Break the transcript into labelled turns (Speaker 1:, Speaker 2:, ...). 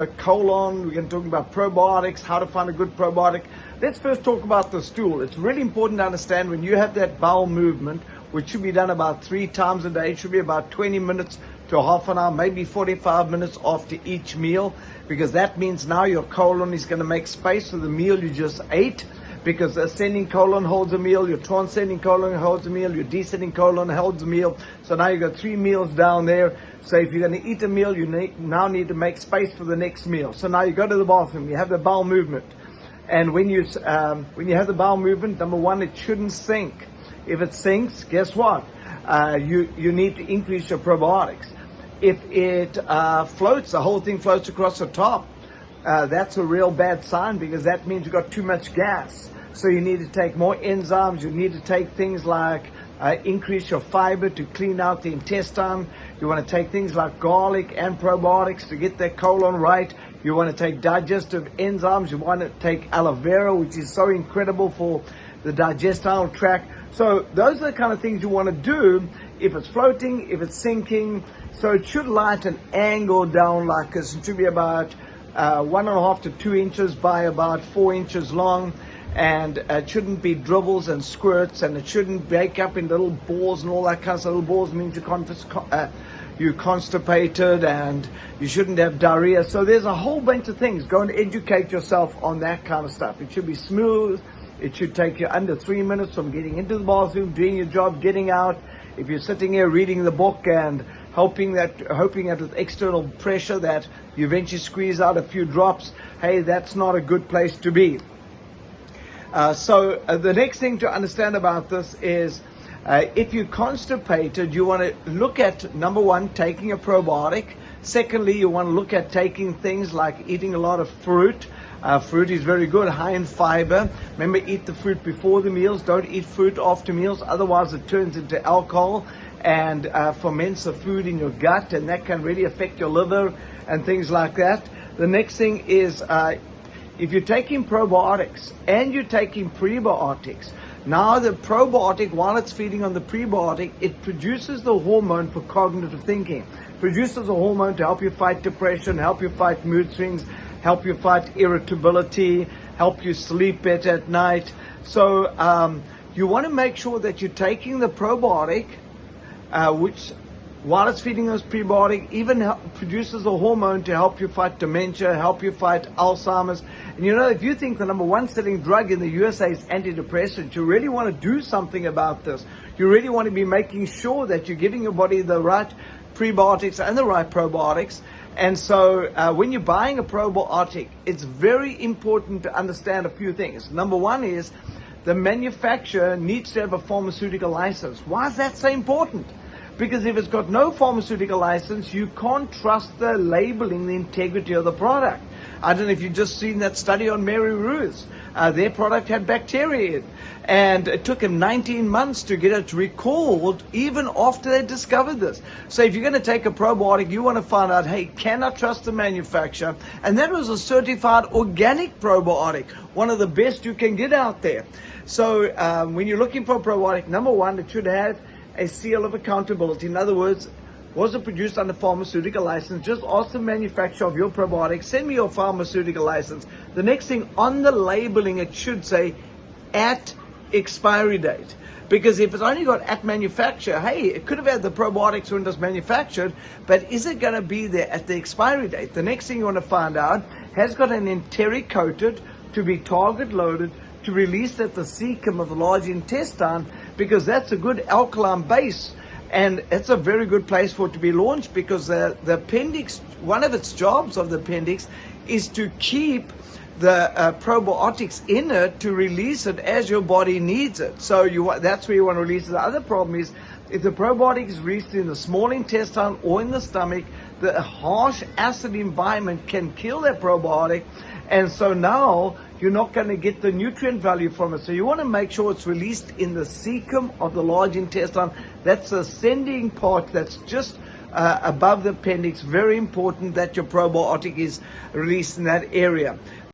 Speaker 1: colon. We're going to talk about probiotics, how to find a good probiotic. Let's first talk about the stool. It's really important to understand when you have that bowel movement, which should be done about 3 times a day. It should be about 20 minutes to half an hour, maybe 45 minutes after each meal, because that means now your colon is going to make space for the meal you just ate, because the ascending colon holds a meal, your transcending colon holds a meal, your descending colon holds a meal. So now you've got 3 meals down there. So if you're going to eat a meal, you now need to make space for the next meal. So now you go to the bathroom, you have the bowel movement. And when you have the bowel movement, number one, it shouldn't sink. If it sinks, guess what? You need to increase your probiotics. If it floats, the whole thing floats across the top, that's a real bad sign, because that means you've got too much gas. So you need to take more enzymes. You need to take things like increase your fiber to clean out the intestine. You want to take things like garlic and probiotics to get that colon right. You want to take digestive enzymes. You want to take aloe vera, which is so incredible for the digestive tract. So those are the kind of things you want to do if it's floating, if it's sinking. So it should lie at an angle down like this. It should be about 1.5 to 2 inches by about 4 inches long. And it shouldn't be dribbles and squirts, and it shouldn't break up in little balls and all that kind of stuff. Little balls means you're constipated, and you shouldn't have diarrhea. So there's a whole bunch of things. Go and educate yourself on that kind of stuff. It should be smooth. It should take you under 3 minutes from getting into the bathroom, doing your job, getting out. If you're sitting here reading the book and hoping that with external pressure that you eventually squeeze out a few drops, hey, that's not a good place to be. So the next thing to understand about this is if you're constipated, you want to look at, number one, taking a probiotic. Secondly, you want to look at taking things like eating a lot of fruit. Fruit is very good, high in fiber. Remember, eat the fruit before the meals. Don't eat fruit after meals. Otherwise, it turns into alcohol and ferments the food in your gut, and that can really affect your liver and things like that. The next thing is if you're taking probiotics and you're taking prebiotics, now the probiotic, while it's feeding on the prebiotic, it produces the hormone for cognitive thinking. Produces a hormone to help you fight depression, help you fight mood swings, help you fight irritability, help you sleep better at night. So you want to make sure that you're taking the probiotic, which while it's feeding those prebiotic, even produces a hormone to help you fight dementia, help you fight Alzheimer's. And you know, if you think the number one selling drug in the USA is antidepressant, you really want to do something about this. You really want to be making sure that you're giving your body the right prebiotics and the right probiotics. And so when you're buying a probiotic, it's very important to understand a few things. Number one is the manufacturer needs to have a pharmaceutical license. Why is that so important? Because if it's got no pharmaceutical license, you can't trust the labeling, the integrity of the product. I don't know if you've just seen that study on Mary Ruth. Their product had bacteria in, and it took them 19 months to get it recalled, even after they discovered this. So if you're going to take a probiotic, you want to find out, hey, can I trust the manufacturer? And that was a certified organic probiotic, one of the best you can get out there. So when you're looking for a probiotic, number one, it should have a seal of accountability. In other words, was it produced under pharmaceutical license? Just ask the manufacturer of your probiotic, send me your pharmaceutical license. The next thing, on the labeling, it should say at expiry date. Because if it's only got at manufacture, hey, it could have had the probiotics when it was manufactured, but is it going to be there at the expiry date? The next thing you want to find out, has got an enteric coated to be target loaded to release at the cecum of the large intestine, because that's a good alkaline base, and it's a very good place for it to be launched, because the appendix, one of its jobs of the appendix is to keep the probiotics in it to release it as your body needs it. So that's where you want to release it. The other problem is if the probiotic is released in the small intestine or in the stomach, the harsh acid environment can kill that probiotic, and so now you're not going to get the nutrient value from it. So you want to make sure it's released in the cecum of the large intestine. That's the ascending part that's just above the appendix. Very important that your probiotic is released in that area.